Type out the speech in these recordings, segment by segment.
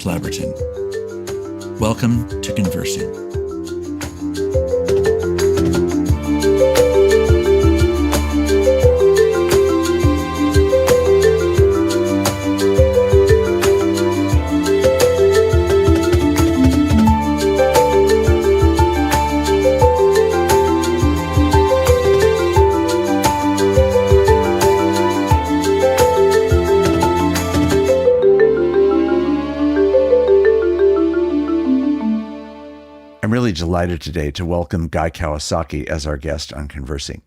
Clabberton. Welcome to Conversing. I'm really delighted today to welcome Guy Kawasaki as our guest on Conversing.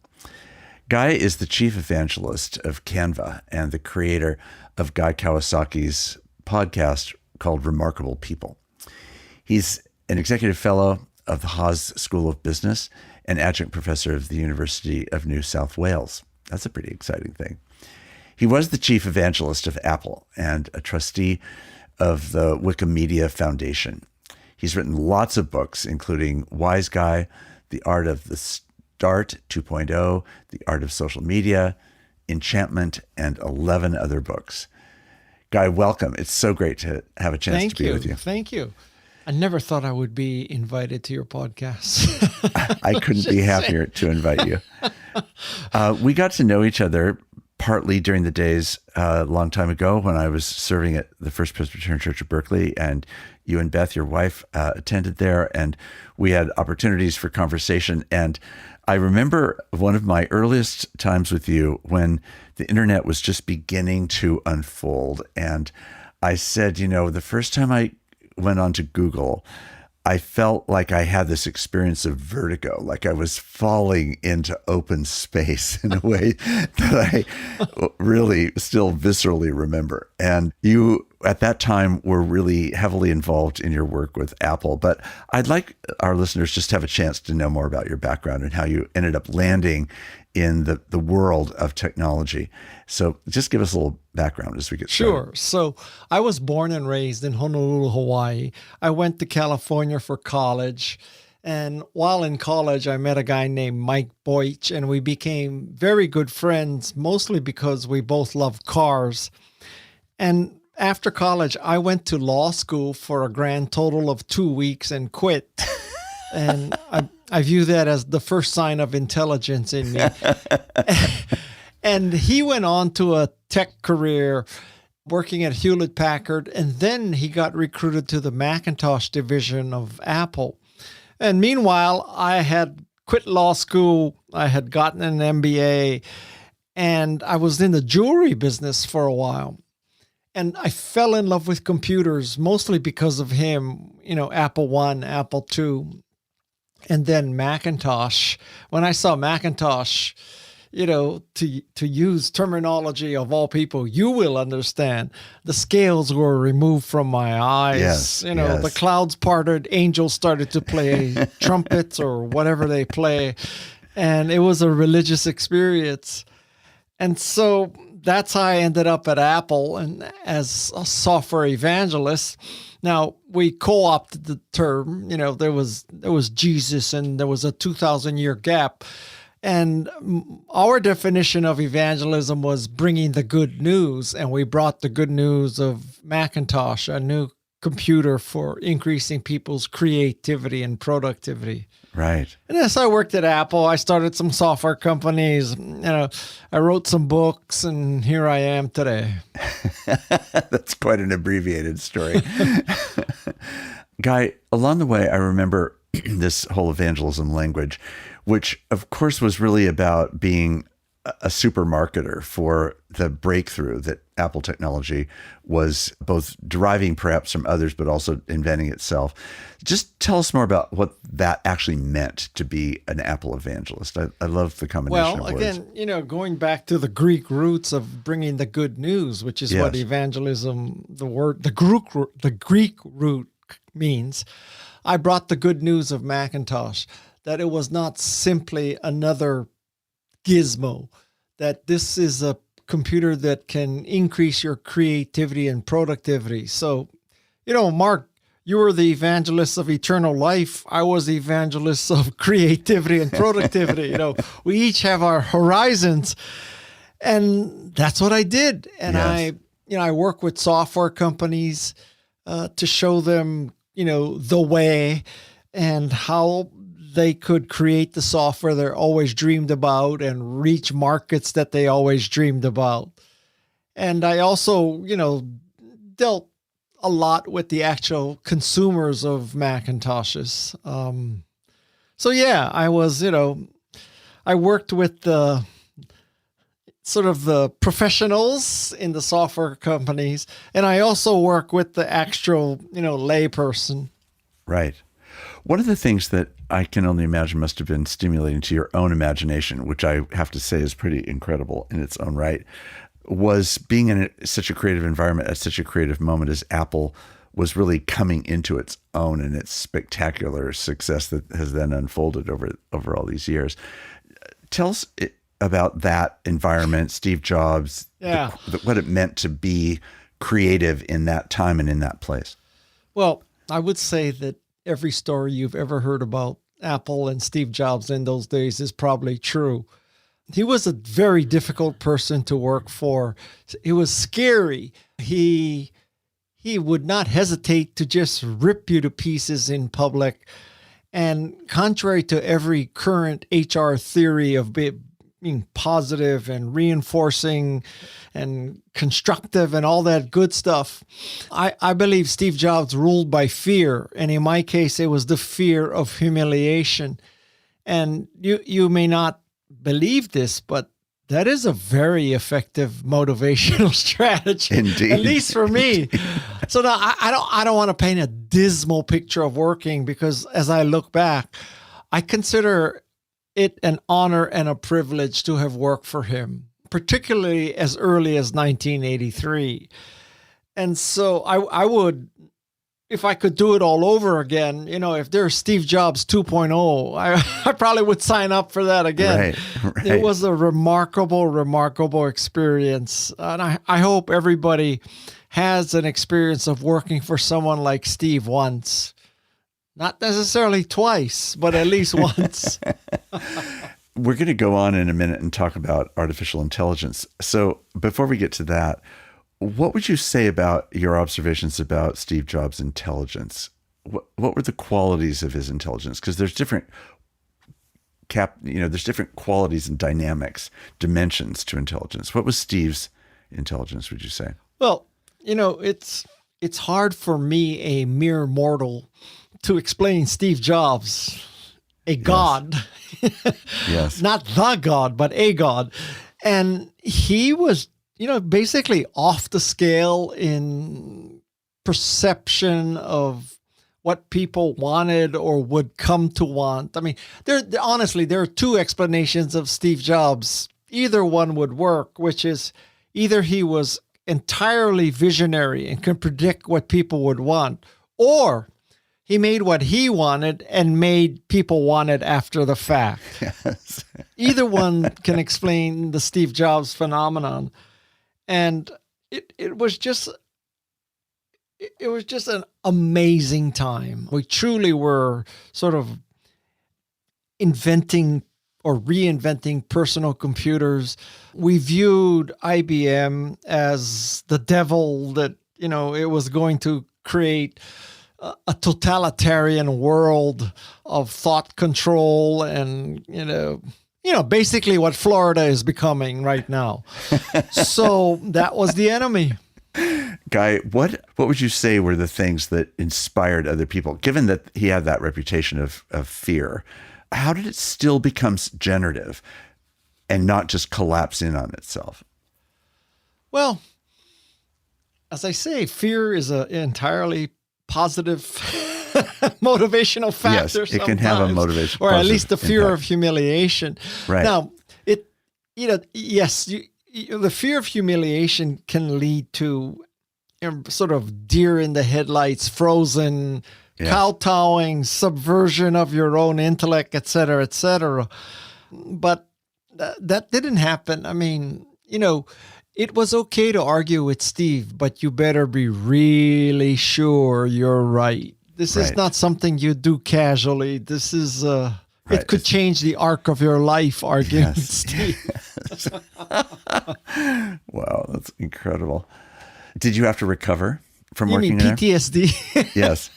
Guy is the chief evangelist of Canva and the creator of Guy Kawasaki's podcast called Remarkable People. He's an executive fellow of the Haas School of Business and adjunct professor of the University of New South Wales. That's a pretty exciting thing. He was the chief evangelist of Apple and a trustee of the Wikimedia Foundation. He's written lots of books, including Wise Guy, The Art of the Start 2.0, The Art of Social Media, Enchantment, and 11 other books. Guy, welcome. It's so great to have a chance to be with you. Thank you. I never thought I would be invited to your podcast. I couldn't be happier to invite you. We got to know each other partly during the days a long time ago when I was serving at the First Presbyterian Church of Berkeley, and you and Beth, your wife, attended there, and we had opportunities for conversation. And I remember one of my earliest times with you when the internet was just beginning to unfold. And I said, the first time I went on to Google, I felt like I had this experience of vertigo, like I was falling into open space in a way that I really still viscerally remember. And you, at that time, were really heavily involved in your work with Apple. But I'd like our listeners just to have a chance to know more about your background and how you ended up landing in the world of technology. So just give us a little background as we get started. Sure. So I was born and raised in Honolulu, Hawaii. I went to California for college. And while in college, I met a guy named Mike Boych, and we became very good friends, mostly because we both loved cars. And after college, I went to law school for a grand total of 2 weeks and quit. And I view that as the first sign of intelligence in me. And he went on to a tech career working at Hewlett-Packard, and then he got recruited to the Macintosh division of Apple. And meanwhile, I had quit law school, I had gotten an MBA, and I was in the jewelry business for a while. And I fell in love with computers, mostly because of him, Apple I, Apple II, and then Macintosh. When I saw Macintosh, to use terminology of all people, you will understand, the scales were removed from my eyes. Yes, The clouds parted, angels started to play trumpets or whatever they play. And it was a religious experience. And so that's how I ended up at Apple and as a software evangelist. Now, we co-opted the term. There was Jesus and there was a 2,000-year gap. And our definition of evangelism was bringing the good news. And we brought the good news of Macintosh, a new computer for increasing people's creativity and productivity. Right. And as I worked at Apple, I started some software companies. I wrote some books, and here I am today. That's quite an abbreviated story. Guy, along the way, I remember this whole evangelism language, which of course was really about being a super marketer for the breakthrough that Apple technology was both deriving perhaps from others, but also inventing itself. Just tell us more about what that actually meant to be an Apple evangelist. I love the combination of words. Well, again, going back to the Greek roots of bringing the good news, which is what evangelism, the Greek root means. I brought the good news of Macintosh, that it was not simply another gizmo, that this is a computer that can increase your creativity and productivity. So, Mark, you were the evangelist of eternal life. I was the evangelist of creativity and productivity. We each have our horizons, and that's what I did. And I work with software companies. to show them, the way and how they could create the software they always dreamed about and reach markets that they always dreamed about. And I also, dealt a lot with the actual consumers of Macintoshes. So yeah, I was, I worked with the sort of the professionals in the software companies, and I also work with the actual, layperson. Right. One of the things that I can only imagine must have been stimulating to your own imagination, which I have to say is pretty incredible in its own right, was being in such a creative environment at such a creative moment as Apple was really coming into its own and its spectacular success that has then unfolded over all these years. Tell us about that environment, Steve Jobs, what it meant to be creative in that time and in that place. Well, I would say that every story you've ever heard about Apple and Steve Jobs in those days is probably true. He was a very difficult person to work for. It was scary. He would not hesitate to just rip you to pieces in public. And contrary to every current HR theory of being positive and reinforcing and constructive and all that good stuff, I believe Steve Jobs ruled by fear. And in my case, it was the fear of humiliation. And you may not believe this, but that is a very effective motivational strategy. Indeed. At least for me. So now I don't want to paint a dismal picture of working, because as I look back, I consider it an honor and a privilege to have worked for him, particularly as early as 1983. And so I would, if I could do it all over again, if there's Steve Jobs 2.0, I probably would sign up for that again. Right. It was a remarkable experience. And I hope everybody has an experience of working for someone like Steve once. Not necessarily twice, but at least once. We're going to go on in a minute and talk about artificial intelligence. So before we get to that, what would you say about your observations about Steve Jobs' intelligence? What were the qualities of his intelligence? Because there's different there's different qualities and dynamics, dimensions to intelligence. What was Steve's intelligence, would you say? Well, it's hard for me, a mere mortal, to explain Steve Jobs, a god. Yes. Not the god, but a god. And he was, basically off the scale in perception of what people wanted or would come to want. I mean, honestly, there are two explanations of Steve Jobs. Either one would work, which is either he was entirely visionary and can predict what people would want, or he made what he wanted and made people want it after the fact. Yes. Either one can explain the Steve Jobs phenomenon. And it was just an amazing time. We truly were sort of inventing or reinventing personal computers. We viewed IBM as the devil that, it was going to create a totalitarian world of thought control and, basically what Florida is becoming right now. So that was the enemy. Guy, what would you say were the things that inspired other people, given that he had that reputation of fear? How did it still become generative and not just collapse in on itself? Well, as I say, fear is an entirely positive motivational factor. Yes, it can have a motivation, or at least the fear of humiliation. Right. Now, yes, the fear of humiliation can lead to sort of deer in the headlights, frozen, kowtowing, subversion of your own intellect, et cetera, et cetera. But that didn't happen. I mean, it was okay to argue with Steve, but you better be really sure you're right. This is not something you do casually. This is, it could change the arc of your life, arguing with Steve. Wow, that's incredible. Did you have to recover from You working mean there? PTSD? Yes.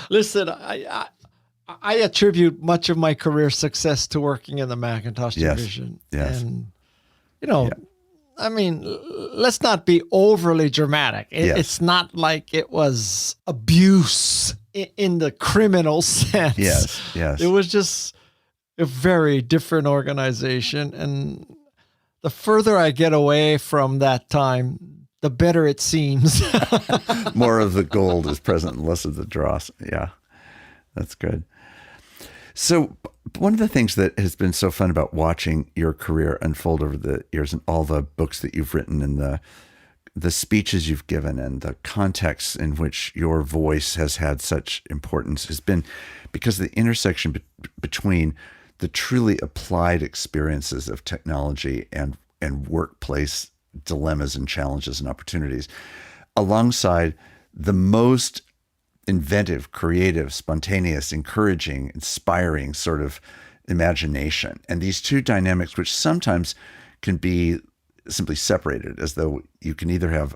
Listen, I attribute much of my career success to working in the Macintosh Yes. division. Yes. And, I mean, let's not be overly dramatic. Yes. It's not like it was abuse in the criminal sense. Yes. Yes. It was just a very different organization. And the further I get away from that time, the better it seems. More of the gold is present and less of the dross. Yeah, that's good. So one of the things that has been so fun about watching your career unfold over the years and all the books that you've written and the speeches you've given and the contexts in which your voice has had such importance has been because of the intersection between the truly applied experiences of technology and workplace dilemmas and challenges and opportunities, alongside the most inventive, creative, spontaneous, encouraging, inspiring sort of imagination. And these two dynamics, which sometimes can be simply separated, as though you can either have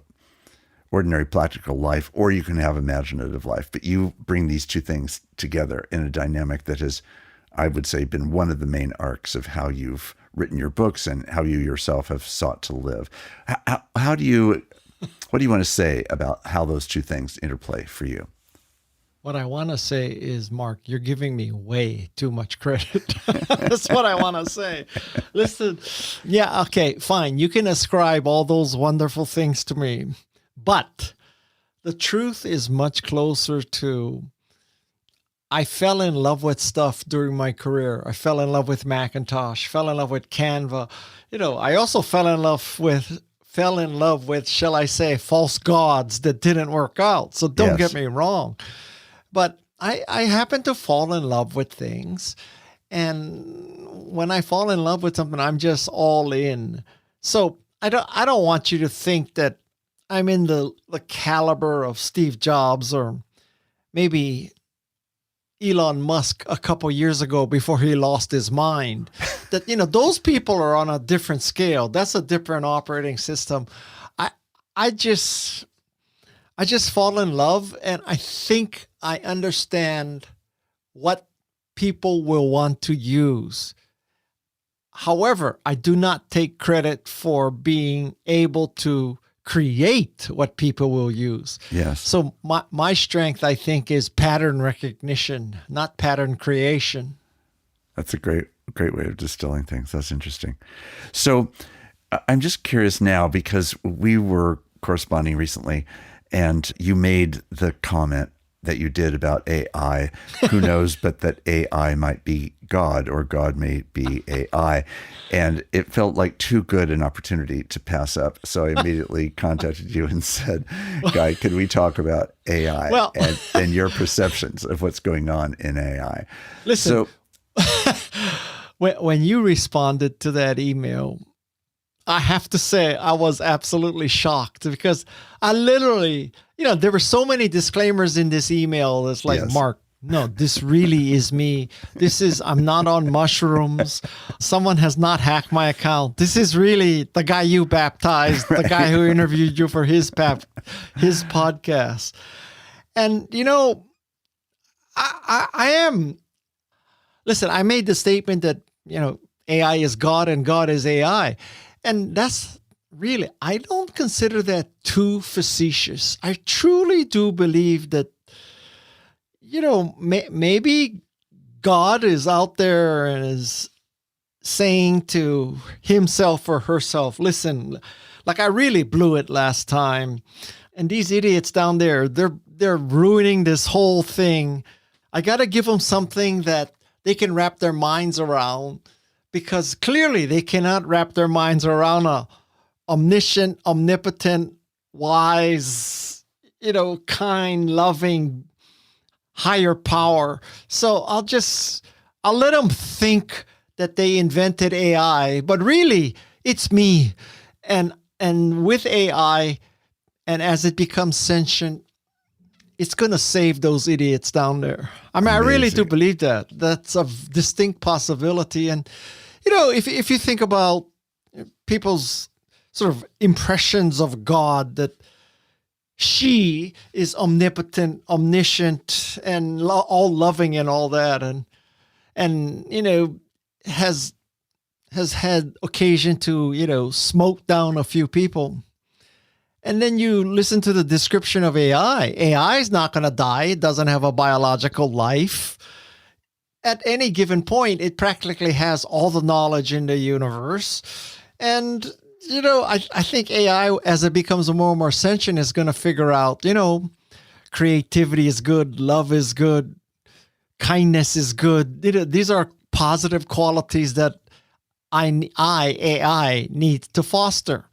ordinary practical life or you can have imaginative life. But you bring these two things together in a dynamic that has, I would say, been one of the main arcs of how you've written your books and how you yourself have sought to live. What do you want to say about how those two things interplay for you? What I want to say is, Mark, you're giving me way too much credit. That's what I want to say. Listen, yeah, okay, fine. You can ascribe all those wonderful things to me. But the truth is much closer to, I fell in love with stuff during my career. I fell in love with Macintosh, fell in love with Canva. I also fell in love with, shall I say, false gods that didn't work out. So don't get me wrong. But I happen to fall in love with things. And when I fall in love with something, I'm just all in. So I don't want you to think that I'm in the caliber of Steve Jobs or maybe Elon Musk a couple years ago before he lost his mind. That, those people are on a different scale. That's a different operating system. I just fall in love, and I think I understand what people will want to use. However, I do not take credit for being able to create what people will use. Yes. So my strength, I think, is pattern recognition, not pattern creation. That's a great way of distilling things. That's interesting. So I'm just curious now, because we were corresponding recently and you made the comment that you did about AI. Who knows, but that AI might be God or God may be AI. And it felt like too good an opportunity to pass up. So I immediately contacted you and said, Guy, could we talk about AI and your perceptions of what's going on in AI? Listen, when you responded to that email, I have to say I was absolutely shocked, because I literally, there were so many disclaimers in this email. It's like, yes. Mark, no, this really is me. I'm not on mushrooms. Someone has not hacked my account. This is really the guy you baptized, the guy who interviewed you for his podcast. And, I am, listen, I made the statement that, AI is God and God is AI. And that's really, I don't consider that too facetious. I truly do believe that, maybe God is out there and is saying to himself or herself, listen, like I really blew it last time. And these idiots down there, they're ruining this whole thing. I got to give them something that they can wrap their minds around. Because clearly they cannot wrap their minds around a omniscient, omnipotent, wise, kind, loving, higher power. So I'll let them think that they invented AI, but really it's me. And with AI, and as it becomes sentient, it's going to save those idiots down there. I mean, amazing. I really do believe that. That's a distinct possibility. And if you think about people's sort of impressions of God, that she is omnipotent, omniscient, and all loving and all that, and has had occasion to smoke down a few people. And then you listen to the description of AI. AI is not going to die. It doesn't have a biological life. At any given point, it practically has all the knowledge in the universe. And, I think AI, as it becomes more and more sentient, is going to figure out, creativity is good, love is good, kindness is good. These are positive qualities that AI, needs to foster.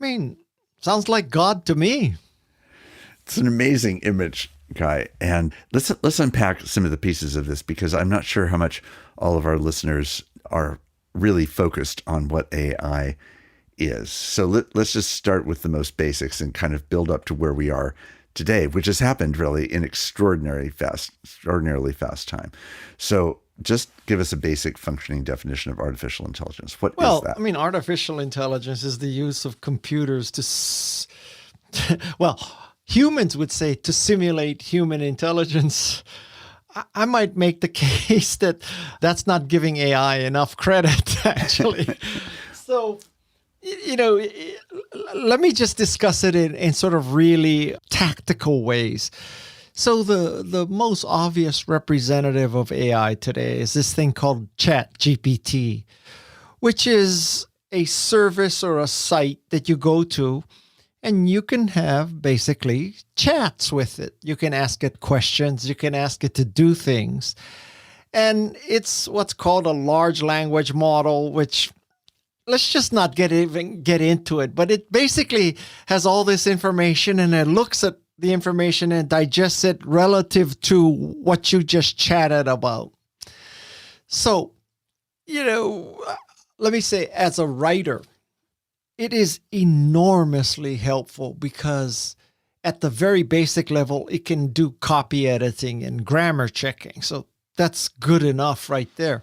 I mean, sounds like God to me. It's an amazing image, Guy. And let's unpack some of the pieces of this, because I'm not sure how much all of our listeners are really focused on what AI is. So let's just start with the most basics and kind of build up to where we are today, which has happened really in extraordinarily fast time. So just give us a basic functioning definition of artificial intelligence. What is that? I mean, artificial intelligence is the use of computers to, humans would say to simulate human intelligence. I might make the case that that's not giving AI enough credit, actually. So, let me just discuss it in sort of really tactical ways. So the most obvious representative of AI today is this thing called ChatGPT, which is a service or a site that you go to, and you can have basically chats with it. You can ask it questions. You can ask it to do things. And it's what's called a large language model, which let's just not get into it. But it basically has all this information, and it looks at the information and digests it relative to what you just chatted about. So, let me say, as a writer, it is enormously helpful because at the very basic level, it can do copy editing and grammar checking. So that's good enough right there.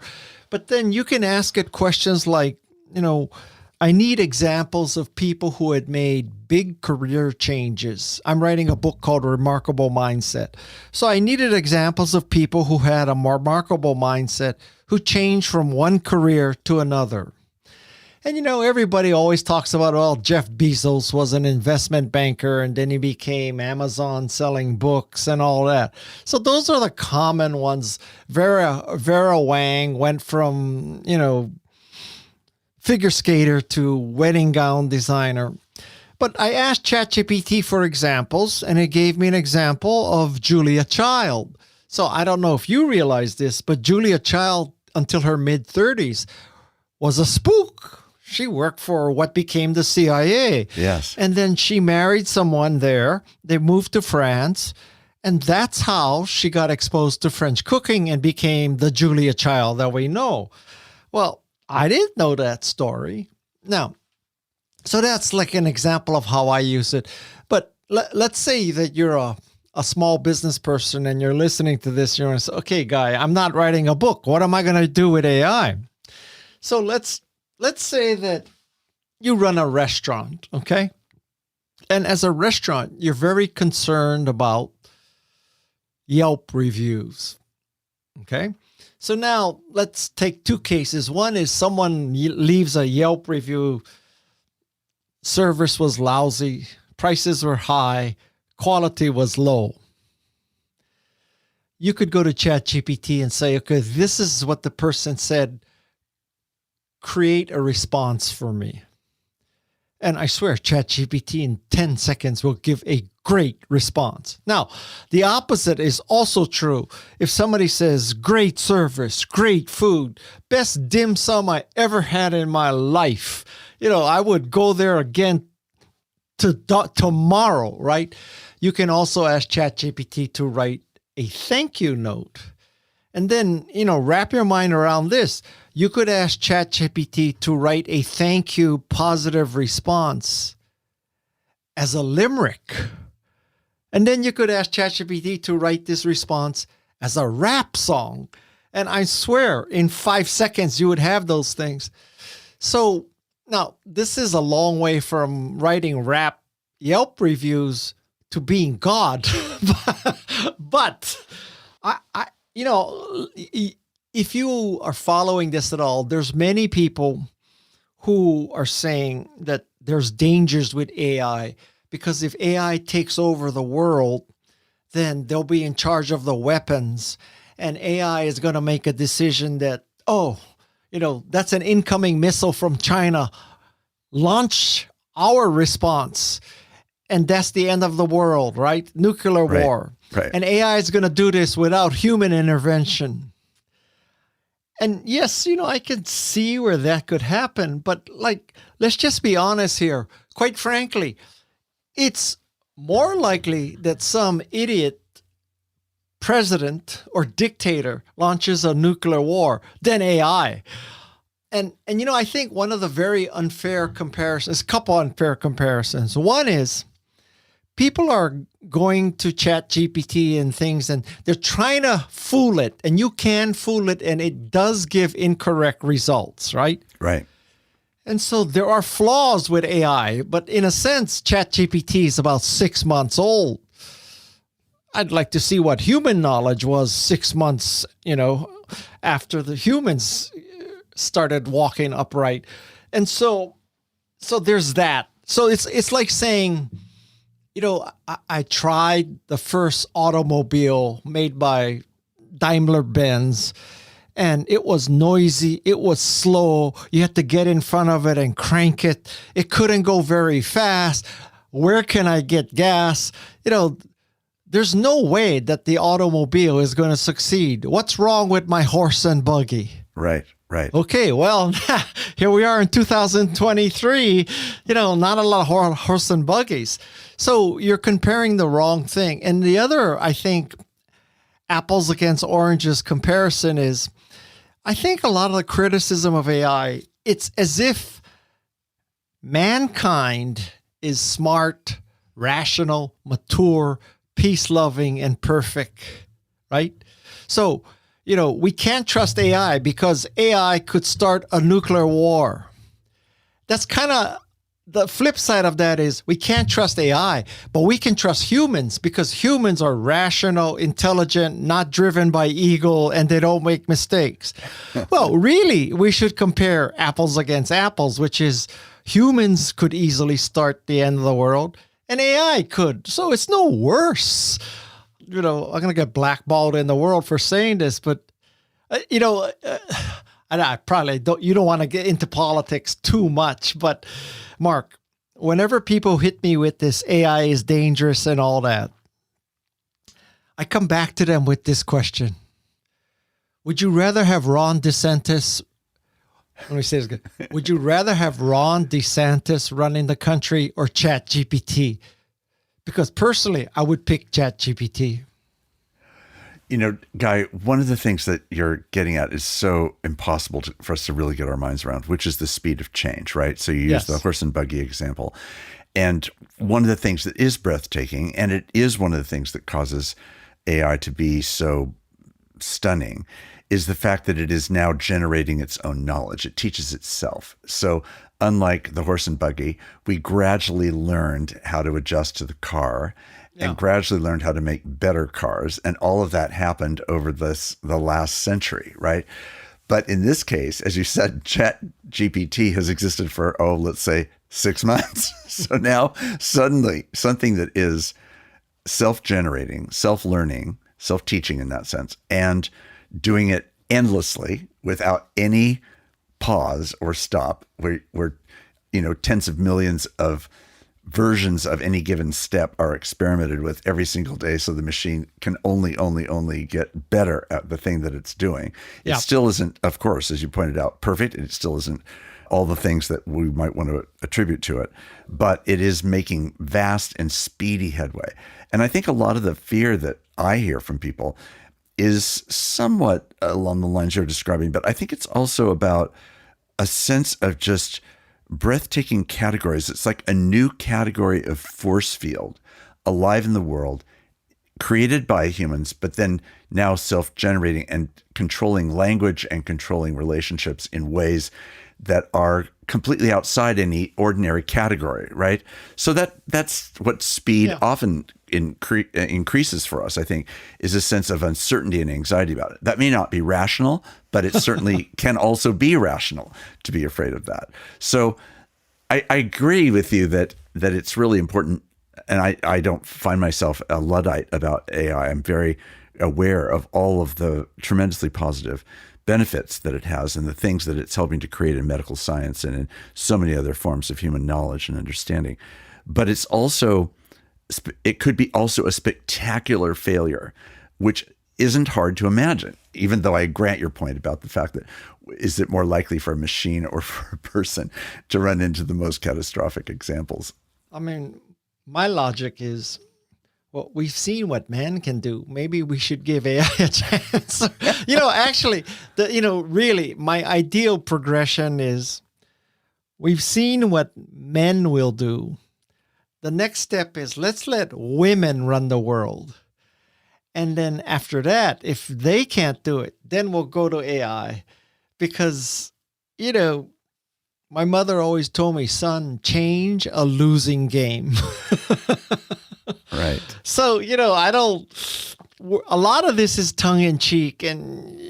But then you can ask it questions like, I need examples of people who had made big career changes. I'm writing a book called Remarkable Mindset. So I needed examples of people who had a remarkable mindset, who changed from one career to another. And, everybody always talks about, Jeff Bezos was an investment banker and then he became Amazon selling books and all that. So those are the common ones. Vera Wang went from, figure skater to wedding gown designer. But I asked ChatGPT for examples, and it gave me an example of Julia Child. So I don't know if you realize this, but Julia Child, until her mid-30s, was a spook. She worked for what became the CIA. Yes. And then she married someone there. They moved to France. And that's how she got exposed to French cooking and became the Julia Child that we know. Well, I didn't know that story. Now, so that's like an example of how I use it. But let's say that you're a small business person and you're listening to this. You're going to say, okay, Guy, I'm not writing a book. What am I going to do with AI? So let's say that you run a restaurant, okay? And as a restaurant, you're very concerned about Yelp reviews, okay? So now let's take two cases. One is someone leaves a Yelp review. Service was lousy. Prices were high. Quality was low. You could go to ChatGPT and say, okay, this is what the person said. Create a response for me. And I swear, ChatGPT in 10 seconds will give a great response. Now, the opposite is also true. If somebody says, great service, great food, best dim sum I ever had in my life, I would go there again tomorrow, right? You can also ask ChatGPT to write a thank you note. And then, wrap your mind around this. You could ask ChatGPT to write a thank you positive response as a limerick. And then you could ask ChatGPT to write this response as a rap song. And I swear, in 5 seconds, you would have those things. So now, this is a long way from writing rap Yelp reviews to being God. But if you are following this at all, there's many people who are saying that there's dangers with AI, because if AI takes over the world, then they'll be in charge of the weapons, and AI is going to make a decision that, that's an incoming missile from China. Launch our response. And that's the end of the world, right? Nuclear war. Right. And AI is going to do this without human intervention. And yes, I can see where that could happen. But let's just be honest here. Quite frankly, it's more likely that some idiot president or dictator launches a nuclear war than AI. And I think one of the very unfair comparisons, a couple unfair comparisons. One is people are going to ChatGPT and things, and they're trying to fool it, and you can fool it, and it does give incorrect results, right? Right. And so there are flaws with AI, but in a sense, ChatGPT is about 6 months old. I'd like to see what human knowledge was 6 months, after the humans started walking upright. And so there's that. So it's like saying, I tried the first automobile made by Daimler-Benz, and it was noisy. It was slow. You had to get in front of it and crank it. It couldn't go very fast. Where can I get gas? There's no way that the automobile is going to succeed. What's wrong with my horse and buggy? Right. Okay, well, here we are in 2023, not a lot of horse and buggies. So you're comparing the wrong thing. And the other, I think, apples against oranges comparison is, I think a lot of the criticism of AI, it's as if mankind is smart, rational, mature, peace-loving, and perfect, right? So, we can't trust AI because AI could start a nuclear war. That's kind of the flip side of that is we can't trust AI, but we can trust humans because humans are rational, intelligent, not driven by ego, and they don't make mistakes. Well, really, we should compare apples against apples, which is humans could easily start the end of the world and AI could. So it's no worse. I'm going to get blackballed in the world for saying this, but, and I probably you don't want to get into politics too much, but Mark, whenever people hit me with this AI is dangerous and all that, I come back to them with this question. Would you rather have Ron DeSantis? Let me say this again. Would you rather have Ron DeSantis running the country or ChatGPT? Because personally, I would pick ChatGPT. Guy, one of the things that you're getting at is so impossible for us to really get our minds around, which is the speed of change, right? So you use the horse and buggy example. And one of the things that is breathtaking, and it is one of the things that causes AI to be so stunning, is the fact that it is now generating its own knowledge. It teaches itself. So unlike the horse and buggy, we gradually learned how to adjust to the car and gradually learned how to make better cars. And all of that happened over the last century, right? But in this case, as you said, ChatGPT has existed for, let's say 6 months. So now suddenly something that is self-generating, self-learning, self-teaching in that sense, and doing it endlessly without any pause or stop, where tens of millions of versions of any given step are experimented with every single day, so the machine can only get better at the thing that it's doing. It still isn't, of course, as you pointed out, perfect. It still isn't all the things that we might want to attribute to it, but it is making vast and speedy headway. And I think a lot of the fear that I hear from people is somewhat along the lines you're describing, but I think it's also about a sense of just breathtaking categories. It's like a new category of force field alive in the world, created by humans, but then now self-generating and controlling language and controlling relationships in ways that are completely outside any ordinary category, right? So that's what speed often increases for us, I think, is a sense of uncertainty and anxiety about it. That may not be rational, but it certainly can also be rational to be afraid of that. So I agree with you that it's really important, and I don't find myself a Luddite about AI. I'm very aware of all of the tremendously positive benefits that it has and the things that it's helping to create in medical science and in so many other forms of human knowledge and understanding. But it could be also a spectacular failure, which isn't hard to imagine, even though I grant your point about the fact that is it more likely for a machine or for a person to run into the most catastrophic examples? I mean, my logic is, well, we've seen what man can do. Maybe we should give AI a chance. Actually, really, my ideal progression is we've seen what men will do. The next step is let's let women run the world. And then after that, if they can't do it, then we'll go to AI. Because, my mother always told me, son, change a losing game. Right. So, a lot of this is tongue in cheek, and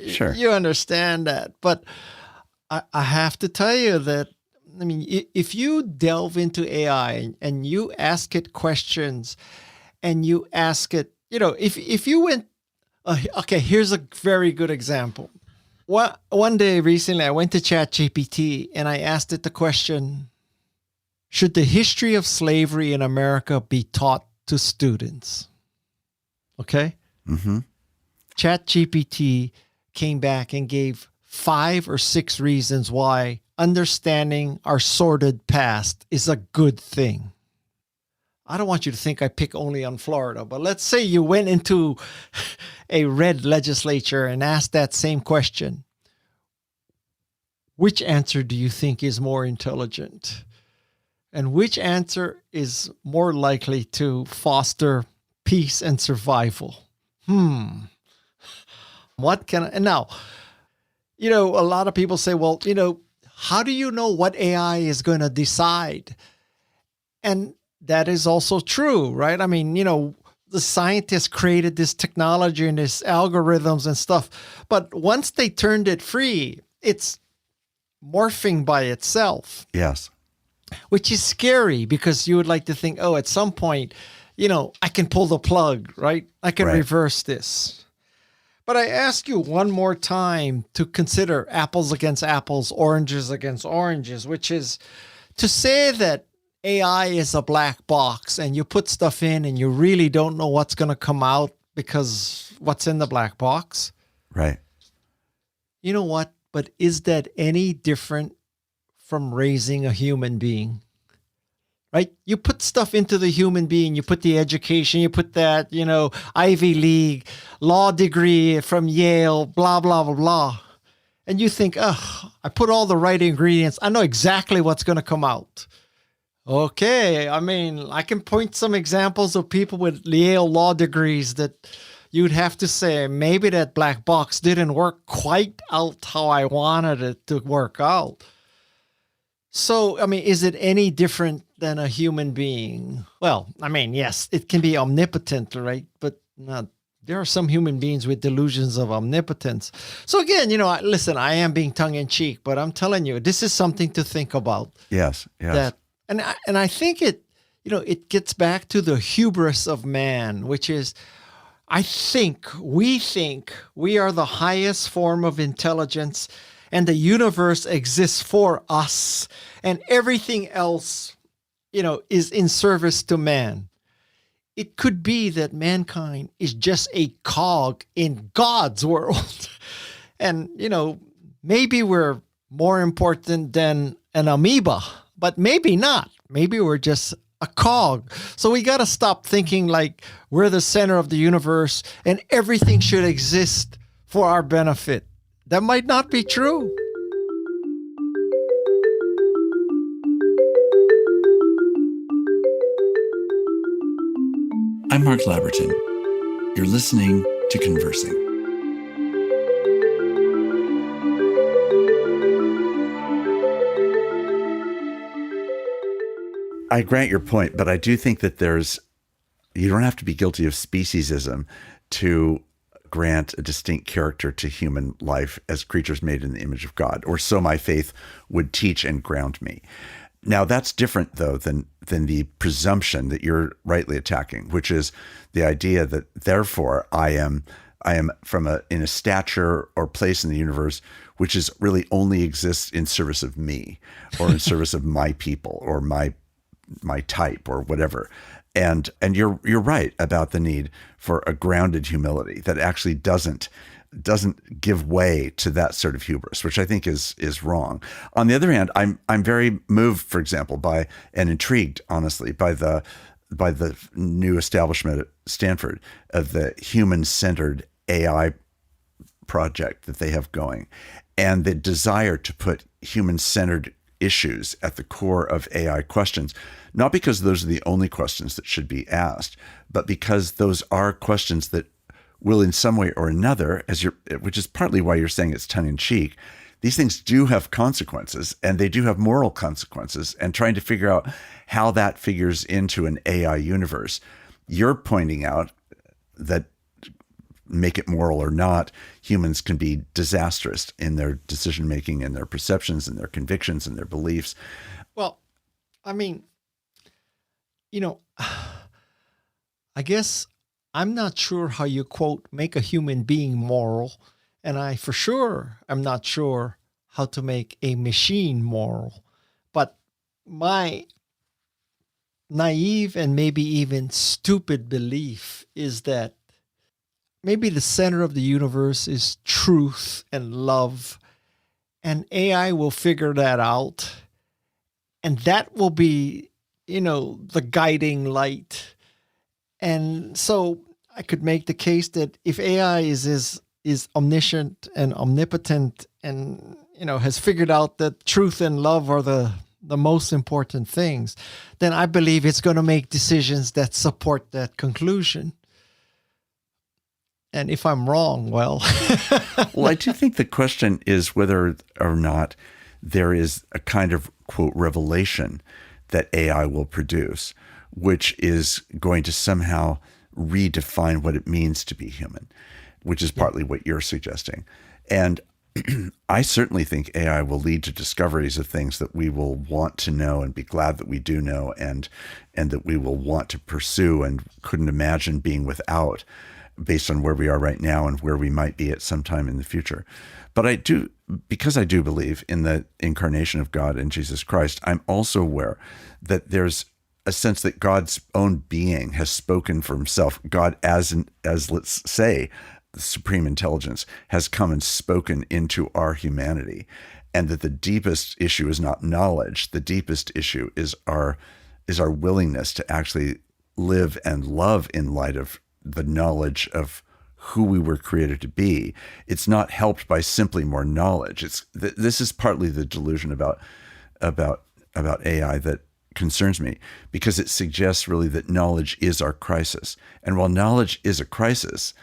sure, you understand that. But I have to tell you that, if you delve into AI and you ask it questions and you ask it, if you went, okay, here's a very good example. One day recently, I went to ChatGPT and I asked it the question, should the history of slavery in America be taught to students? Okay? Mm-hmm. ChatGPT came back and gave 5 or 6 reasons why understanding our sordid past is a good thing. I don't want you to think I pick only on Florida, but let's say you went into a red legislature and asked that same question. Which answer do you think is more intelligent? And which answer is more likely to foster peace and survival? What can I, and now, a lot of people say, well, how do you know what AI is going to decide? And that is also true, right? The scientists created this technology and this algorithms and stuff, but once they turned it free, it's morphing by itself. Yes. Which is scary because you would like to think, at some point, I can pull the plug, right? I can reverse this. But I ask you one more time to consider apples against apples, oranges against oranges, which is to say that AI is a black box and you put stuff in and you really don't know what's going to come out because what's in the black box. Right. You know what? But is that any different from raising a human being? Right? You put stuff into the human being, you put the education, you put that, Ivy League, law degree from Yale, blah, blah, blah, blah. And you think, I put all the right ingredients. I know exactly what's going to come out. Okay. I can point some examples of people with Yale law degrees that you'd have to say, maybe that black box didn't work quite out how I wanted it to work out. So, is it any different than a human being? Well, yes, it can be omnipotent, right? But there are some human beings with delusions of omnipotence. So again, listen, I am being tongue in cheek, but I'm telling you, this is something to think about. Yes. And I think it gets back to the hubris of man, which is, we think we are the highest form of intelligence and the universe exists for us and everything else, is in service to man. It could be that mankind is just a cog in God's world. And, maybe we're more important than an amoeba, but maybe not. Maybe we're just a cog. So we got to stop thinking like we're the center of the universe and everything should exist for our benefit. That might not be true. I'm Mark Labberton. You're listening to Conversing. I grant your point, but I do think that you don't have to be guilty of speciesism to grant a distinct character to human life as creatures made in the image of God, or so my faith would teach and ground me. Now, that's different, though, than the presumption that you're rightly attacking, which is the idea that, therefore, I am in a stature or place in the universe which is really only exists in service of me, or in service of my people, or my type, or whatever. And you're right about the need for a grounded humility that actually doesn't give way to that sort of hubris, which I think is wrong. On the other hand, I'm very moved, for example, by and intrigued, honestly, by the new establishment at Stanford of the human-centered AI project that they have going, and the desire to put human-centered issues at the core of AI questions, not because those are the only questions that should be asked, but because those are questions that will in some way or another, which is partly why you're saying it's tongue-in-cheek, these things do have consequences, and they do have moral consequences, and trying to figure out how that figures into an AI universe. You're pointing out that, make it moral or not, humans can be disastrous in their decision-making and their perceptions and their convictions and their beliefs. Well, I mean, I guess I'm not sure how you, quote, make a human being moral. And I, for sure, I'm not sure how to make a machine moral. But my naive and maybe even stupid belief is that maybe the center of the universe is truth and love, and AI will figure that out. And that will be, the guiding light. And so I could make the case that if AI is omniscient and omnipotent and, has figured out that truth and love are the most important things, then I believe it's going to make decisions that support that conclusion. And if I'm wrong, well. Well, I do think the question is whether or not there is a kind of, quote, revelation that AI will produce, which is going to somehow redefine what it means to be human, which is partly what you're suggesting. And I certainly think AI will lead to discoveries of things that we will want to know and be glad that we do know, and that we will want to pursue and couldn't imagine being without, based on where we are right now and where we might be at some time in the future. But because I do believe in the incarnation of God in Jesus Christ, I'm also aware that there's a sense that God's own being has spoken for himself. God, as let's say, the supreme intelligence, has come and spoken into our humanity, and that the deepest issue is not knowledge. The deepest issue is our willingness to actually live and love in light of the knowledge of who we were created to be. It's not helped by simply more knowledge. This is partly the delusion about AI that concerns me, because it suggests really that knowledge is our crisis. And while knowledge is a crisis,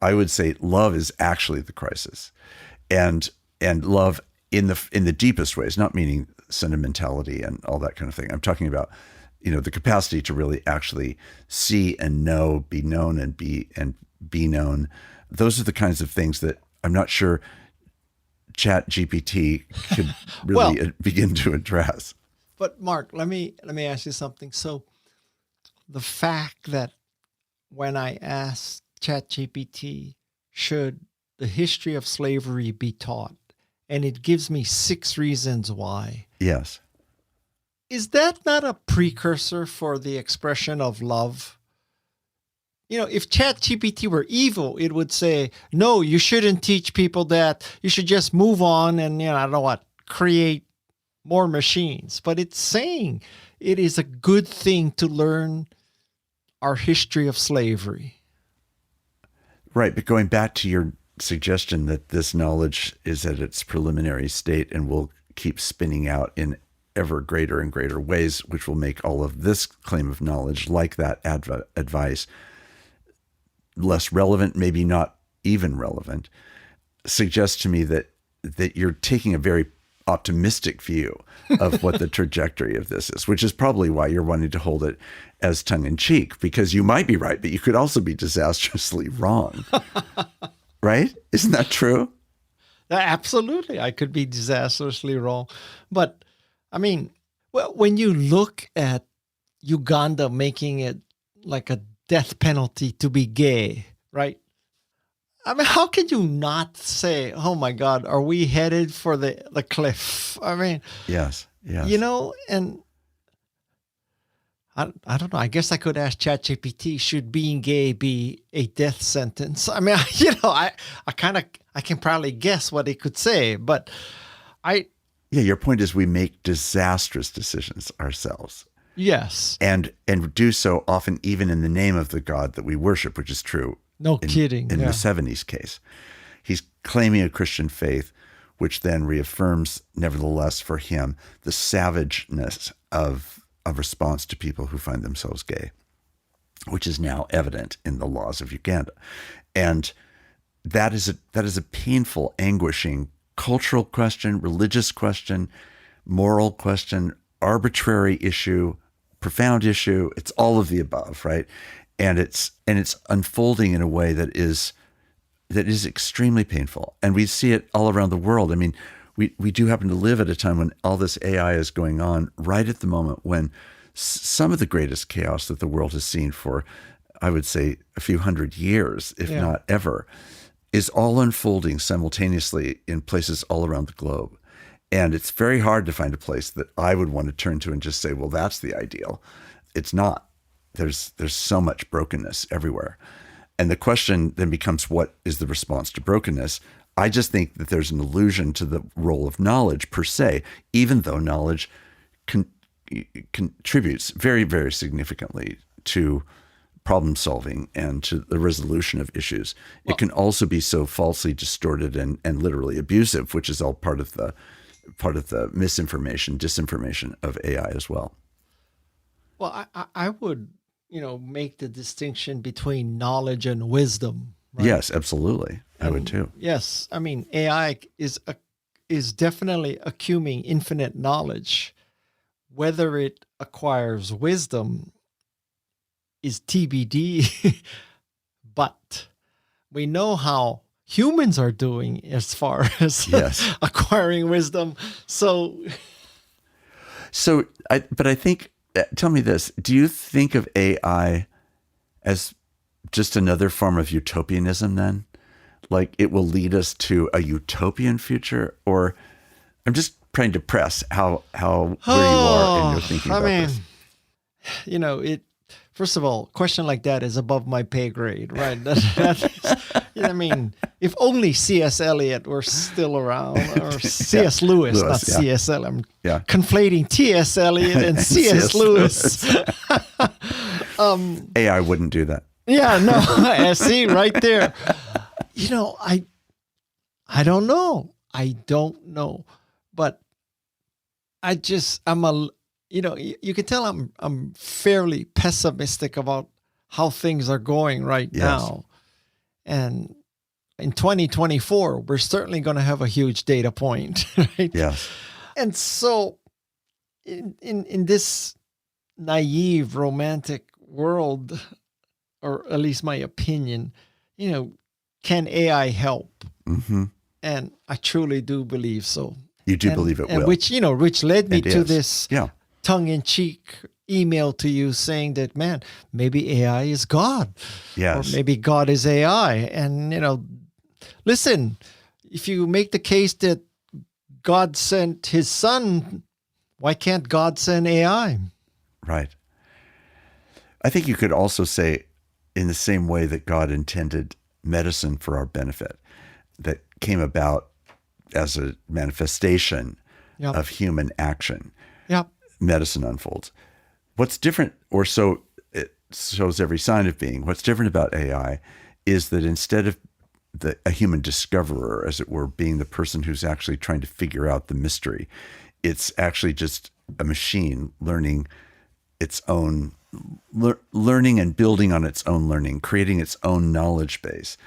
I would say love is actually the crisis, and love in the deepest ways, not meaning sentimentality and all that kind of thing. I'm talking about the capacity to really actually see and know, be known and be known. Those are the kinds of things that I'm not sure Chat GPT could really begin to address. But Mark, let me ask you something. So the fact that when I asked ChatGPT, should the history of slavery be taught, and it gives me 6 reasons why. Yes. Is that not a precursor for the expression of love? If ChatGPT were evil, it would say, no, you shouldn't teach people that. You should just move on and, I don't know what, create more machines. But it's saying it is a good thing to learn our history of slavery. Right. But going back to your suggestion that this knowledge is at its preliminary state and will keep spinning out in ever greater and greater ways, which will make all of this claim of knowledge like that advice. less relevant, maybe not even relevant, suggests to me that you're taking a very optimistic view of what the trajectory of this is, which is probably why you're wanting to hold it as tongue-in-cheek, because you might be right, but you could also be disastrously wrong. Right? Isn't that true? Absolutely. I could be disastrously wrong. But I mean, well, when you look at Uganda making it like a death penalty to be gay, right? I mean, how can you not say, oh my God, are we headed for the cliff? I mean, yes. And I don't know. I guess I could ask ChatGPT, should being gay be a death sentence? I mean, I can probably guess what it could say, but Yeah, your point is we make disastrous decisions ourselves. Yes. And do so often even in the name of the God that we worship, which is true. No kidding. In Museveni's case, he's claiming a Christian faith, which then reaffirms, nevertheless, for him, the savageness of response to people who find themselves gay, which is now evident in the laws of Uganda. And that is a painful, anguishing cultural question, religious question, moral question, arbitrary issue, profound issue. It's all of the above, right? And it's unfolding in a way that is extremely painful. And we see it all around the world. I mean, we do happen to live at a time when all this AI is going on, right at the moment when some of the greatest chaos that the world has seen for, I would say, a few hundred years, if not ever, is all unfolding simultaneously in places all around the globe. And it's very hard to find a place that I would want to turn to and just say, well, that's the ideal. It's not. There's so much brokenness everywhere. And the question then becomes, what is the response to brokenness? I just think that there's an allusion to the role of knowledge per se, even though knowledge contributes very, very significantly to problem solving and to the resolution of issues. Well, it can also be so falsely distorted and literally abusive, which is all part of the misinformation, disinformation of AI as well. Well, I would, make the distinction between knowledge and wisdom. Right? Yes, absolutely. I would too. Yes. I mean, AI is definitely accumulating infinite knowledge. Whether it acquires wisdom is TBD, but we know how humans are doing as far as acquiring wisdom. But I think, tell me this, do you think of AI as just another form of utopianism then? Like it will lead us to a utopian future? Or I'm just trying to press how where you are in your thinking about this. First of all, a question like that is above my pay grade, right? If only C.S. Eliot were still around, or C.S. Lewis, not C.S. Eliot. I'm conflating T.S. Eliot and C.S. Lewis. AI wouldn't do that. Yeah, no, I see right there. I don't know. But you can tell I'm fairly pessimistic about how things are going right now. And in 2024, we're certainly going to have a huge data point, right? Yes. And so in this naive, romantic world, or at least my opinion, can AI help? Mm-hmm. And I truly do believe so. You do believe it will. Which led me to this tongue-in-cheek email to you saying that, man, maybe AI is God. Yes. Or maybe God is AI. And, listen, if you make the case that God sent his son, why can't God send AI? Right. I think you could also say, in the same way that God intended medicine for our benefit, that came about as a manifestation of human action. Yep. Medicine unfolds. What's different, or so it shows every sign of being, what's different about AI is that instead of a human discoverer, as it were, being the person who's actually trying to figure out the mystery, it's actually just a machine learning its own learning and building on its own learning, creating its own knowledge base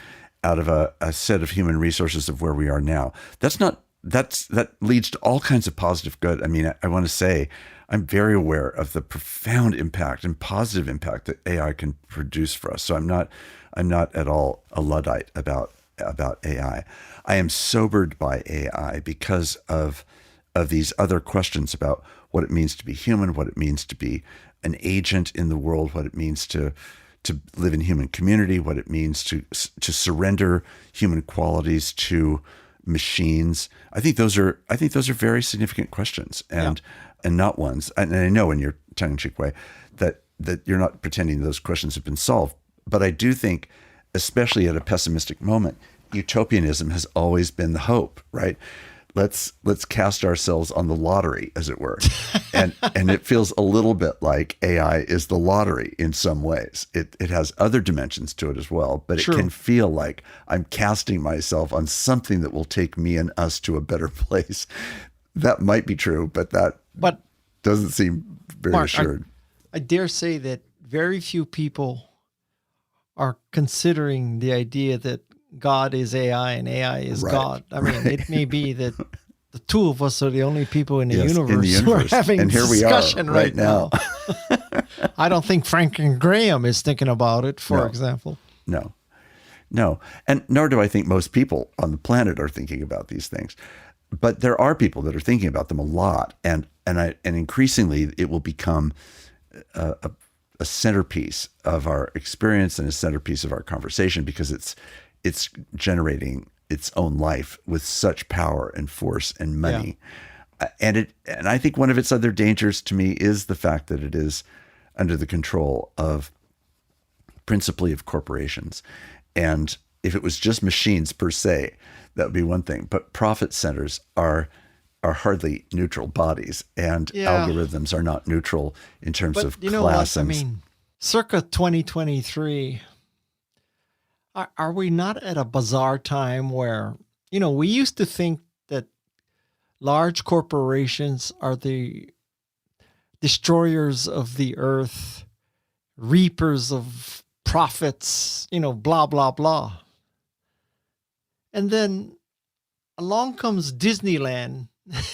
out of a set of human resources of where we are now. That leads to all kinds of positive good. I mean, I want to say I'm very aware of the profound impact and positive impact that AI can produce for us. So I'm not at all a Luddite about AI. I am sobered by AI because of these other questions about what it means to be human, what it means to be an agent in the world, what it means to live in human community, what it means to surrender human qualities to machines. I think those are very significant questions, and not ones. And I know in your tongue-in-cheek way that you're not pretending those questions have been solved. But I do think, especially at a pessimistic moment, utopianism has always been the hope, right? Let's cast ourselves on the lottery, as it were. And it feels a little bit like AI is the lottery in some ways. It has other dimensions to it as well, but True. it can feel like I'm casting myself on something that will take me and us to a better place. That might be true, but doesn't seem very Mark, assured. I dare say that very few people are considering the idea that God is AI and AI is Right, God. I mean, right. it may be that the two of us are the only people in the Yes, universe in the who are universe. having And here we are discussion right now. I don't think Franklin Graham is thinking about it, for No. example. No. And nor do I think most people on the planet are thinking about these things. But there are people that are thinking about them a lot. And increasingly it will become a centerpiece of our experience and a centerpiece of our conversation, because it's generating its own life with such power and force and money. And I think one of its other dangers to me is the fact that it is under the control of principally of corporations. And if it was just machines per se, that would be one thing. But profit centers are hardly neutral bodies, and algorithms are not neutral in terms But of you know class. what? I mean, circa 2023, are we not at a bizarre time where, we used to think that large corporations are the destroyers of the earth, reapers of profits, blah, blah, blah. And then along comes Disneyland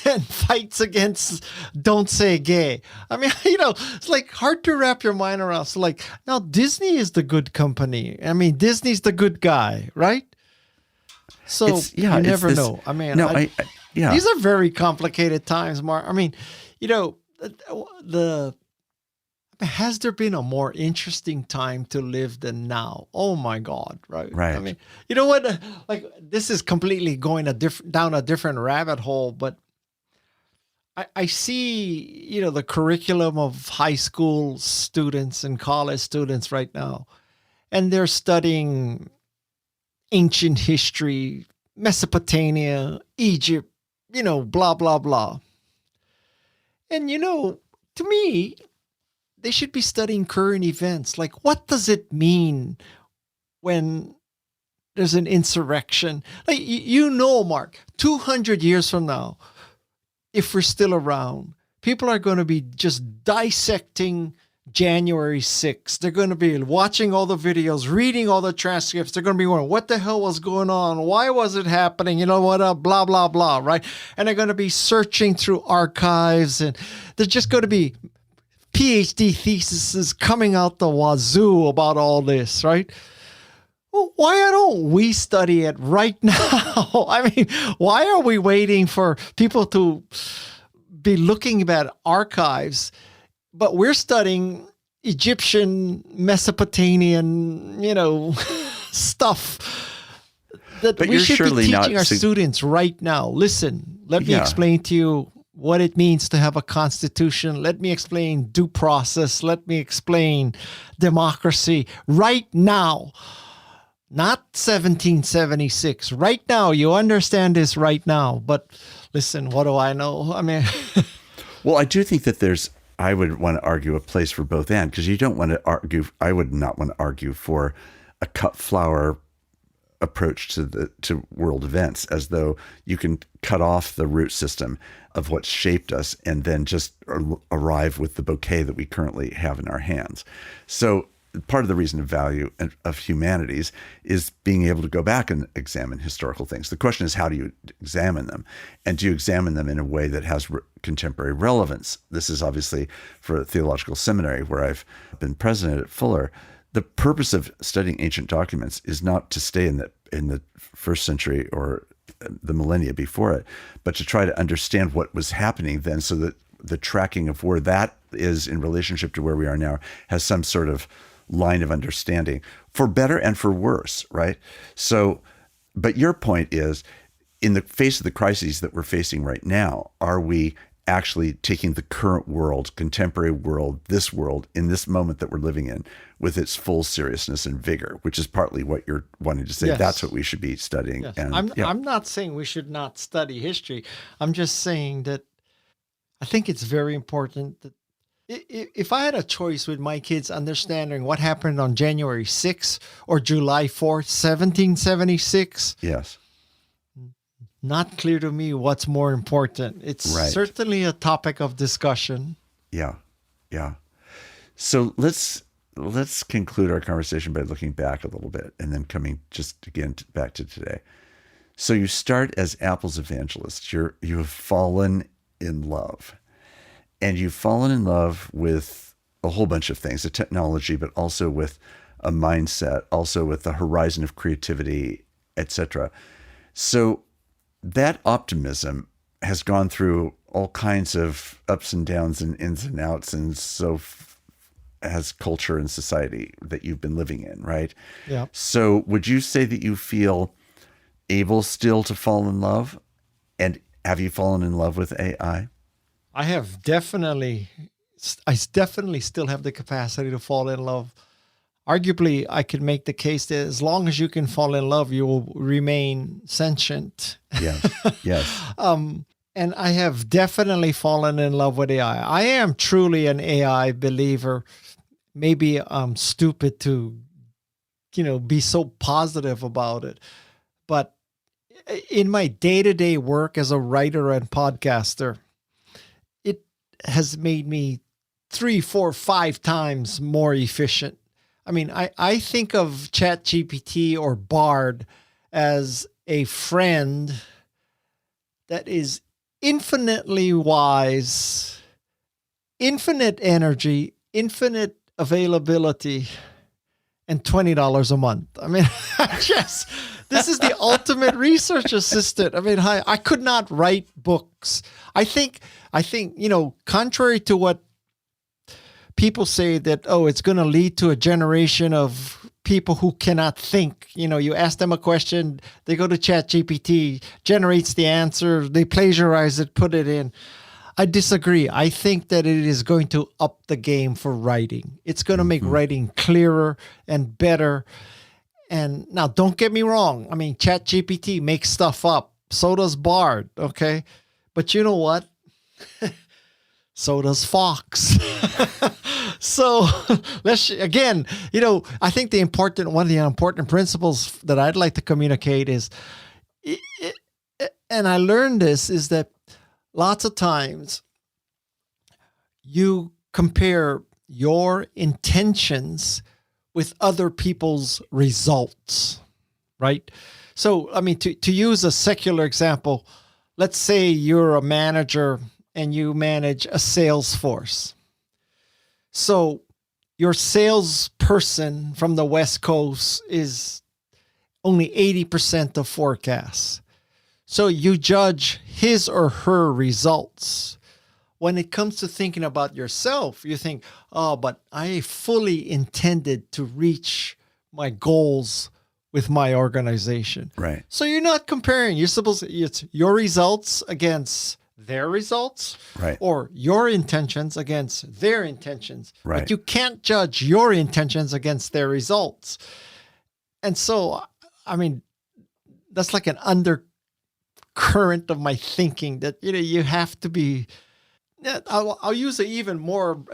and fights against Don't Say Gay. I mean, it's like hard to wrap your mind around. So like, now Disney is the good company. I mean, Disney's the good guy, right? So you never know. I mean, these are very complicated times, Mark. I mean, has there been a more interesting time to live than now? Oh my God, right? Right. I mean, you know what? Like, this is completely going down a different rabbit hole, but I see, the curriculum of high school students and college students right now, and they're studying ancient history, Mesopotamia, Egypt, blah, blah, blah. And, to me, they should be studying current events. Like, what does it mean when there's an insurrection? Like, Mark, 200 years from now, if we're still around, people are going to be just dissecting January 6th. They're going to be watching all the videos, reading all the transcripts. They're going to be wondering, what the hell was going on? Why was it happening? Blah, blah, blah, right? And they're going to be searching through archives, and there's just going to be PhD theses coming out the wazoo about all this, right? Well, why don't we study it right now? I mean, why are we waiting for people to be looking at archives? But we're studying Egyptian, Mesopotamian, stuff that we should be teaching our students right now. Listen, let me explain to you what it means to have a constitution. Let me explain due process. Let me explain democracy right now. Not 1776. Right now. You understand this right now. But listen, what do I know? I mean, well, I do think that I would want to argue a place for both ends, because you don't want to argue. I would not want to argue for a cut flower approach to world events, as though you can cut off the root system of what shaped us and then just arrive with the bouquet that we currently have in our hands. So part of the reason of value of humanities is being able to go back and examine historical things. The question is, how do you examine them? And do you examine them in a way that has contemporary relevance? This is obviously for a theological seminary where I've been president at Fuller. The purpose of studying ancient documents is not to stay in the first century or the millennia before it, but to try to understand what was happening then, so that the tracking of where that is in relationship to where we are now has some sort of line of understanding, for better and for worse, right? So, but your point is, in the face of the crises that we're facing right now, are we actually taking the current world, contemporary world, this world, in this moment that we're living in, with its full seriousness and vigor, which is partly what you're wanting to say. Yes. That's what we should be studying. Yes. And I'm not saying we should not study history. I'm just saying that I think it's very important that if I had a choice with my kids understanding what happened on January 6th or July 4th, 1776, yes, not clear to me what's more important. It's certainly a topic of discussion. Yeah. So let's conclude our conversation by looking back a little bit and then coming just again back to today. So you start as Apple's evangelist. You have fallen in love. And you've fallen in love with a whole bunch of things, the technology, but also with a mindset, also with the horizon of creativity, etc. So that optimism has gone through all kinds of ups and downs and ins and outs, and so has culture and society that you've been living in, right? Yeah. So would you say that you feel able still to fall in love? And have you fallen in love with AI? I definitely still have the capacity to fall in love. Arguably, I could make the case that as long as you can fall in love, you will remain sentient. Yes. And I have definitely fallen in love with AI. I am truly an AI believer. Maybe I'm stupid to, be so positive about it. But in my day-to-day work as a writer and podcaster, it has made me 3, 4, 5 times more efficient. I mean, I think of ChatGPT or Bard as a friend that is infinitely wise, infinite energy, infinite availability, and $20 a month. I mean, this is the ultimate research assistant. I mean, I could not write books. I think, contrary to what people say that, it's going to lead to a generation of people who cannot think. You ask them a question, they go to ChatGPT, generates the answer, they plagiarize it, put it in. I disagree. I think that it is going to up the game for writing. It's going to make writing clearer and better. And now, don't get me wrong. I mean, ChatGPT makes stuff up. So does Bard, okay? But you know what? So does Fox. So I think one of the important principles that I'd like to communicate is, and I learned this, is that lots of times you compare your intentions with other people's results, right? So, I mean, to use a secular example, let's say you're a manager and you manage a sales force. So your salesperson from the West Coast is only 80% of forecasts. So you judge his or her results. When it comes to thinking about yourself, you think, but I fully intended to reach my goals with my organization. Right. So you're not comparing. It's your results against their results, right, or your intentions against their intentions. Right. But you can't judge your intentions against their results. And so, I mean, that's like an undercurrent of my thinking that, you have to be, I'll use an even more,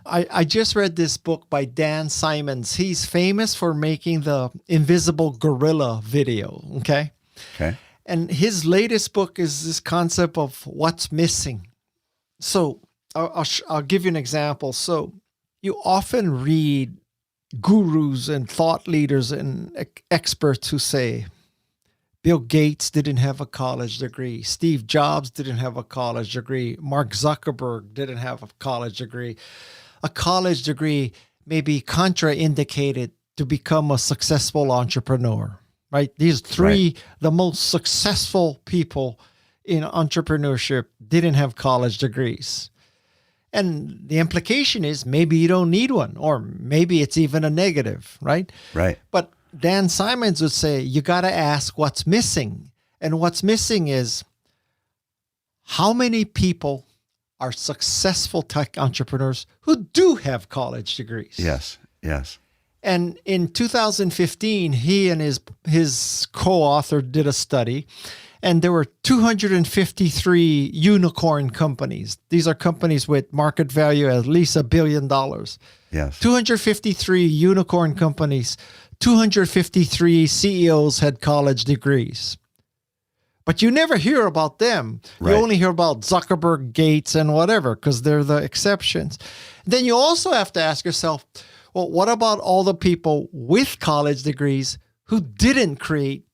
I just read this book by Dan Simons. He's famous for making the Invisible Gorilla video, okay? Okay. And his latest book is this concept of what's missing. So I'll give you an example. So you often read gurus and thought leaders and experts who say, Bill Gates didn't have a college degree. Steve Jobs didn't have a college degree. Mark Zuckerberg didn't have a college degree. A college degree may be contraindicated to become a successful entrepreneur, right? These three, the most successful people in entrepreneurship didn't have college degrees. And the implication is maybe you don't need one, or maybe it's even a negative, right? Right. But Dan Simons would say, you got to ask what's missing. And what's missing is how many people are successful tech entrepreneurs who do have college degrees. Yes, yes. And in 2015, he and his co-author did a study, and there were 253 unicorn companies. These are companies with market value at least $1 billion. Yes. 253 unicorn companies, 253 CEOs had college degrees. But you never hear about them. Right. You only hear about Zuckerberg, Gates, and whatever, because they're the exceptions. Then you also have to ask yourself, well, what about all the people with college degrees who didn't create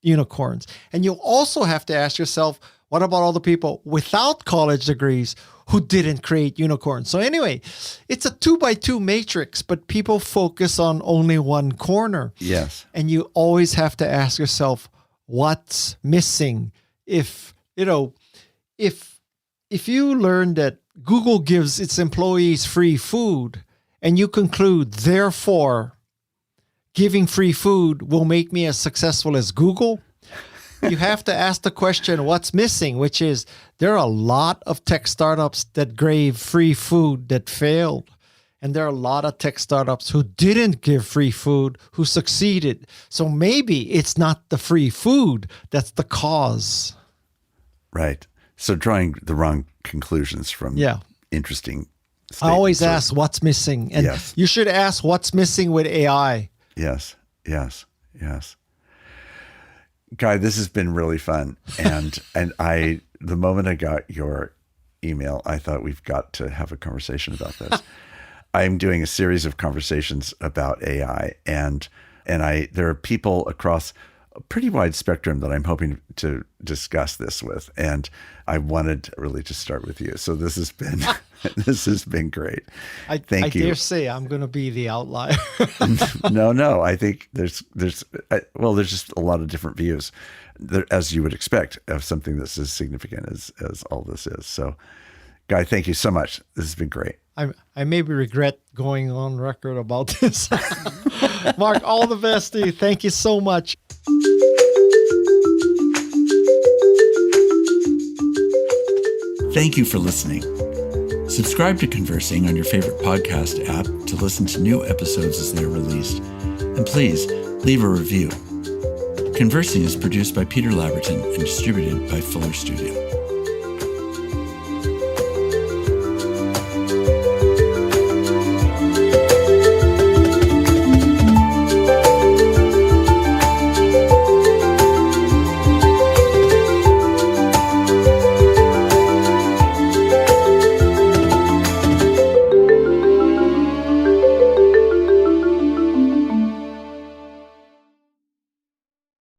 unicorns? And you also have to ask yourself, what about all the people without college degrees who didn't create unicorns? So anyway, it's a 2x2 matrix, but people focus on only one corner. Yes. And you always have to ask yourself, what's missing? If you learn that Google gives its employees free food, and you conclude, therefore, giving free food will make me as successful as Google, you have to ask the question, what's missing? Which is, there are a lot of tech startups that gave free food that failed. And there are a lot of tech startups who didn't give free food who succeeded. So maybe it's not the free food that's the cause. Right. So drawing the wrong conclusions from interesting statements. I always ask what's missing. And you should ask what's missing with AI. Yes, yes, yes. Guy, this has been really fun. And the moment I got your email, I thought we've got to have a conversation about this. I'm doing a series of conversations about AI, and there are people across a pretty wide spectrum that I'm hoping to discuss this with. And I wanted really to start with you. So this has been great. Thank you. I dare say I'm going to be the outlier. No. I think there's just a lot of different views, as you would expect, of something that's as significant as all this is. So, Guy, thank you so much. This has been great. I maybe regret going on record about this. Mark, all the best to you. Thank you so much. Thank you for listening. Subscribe to Conversing on your favorite podcast app to listen to new episodes as they are released. And please leave a review. Conversing is produced by Peter Laberton and distributed by Fuller Studio.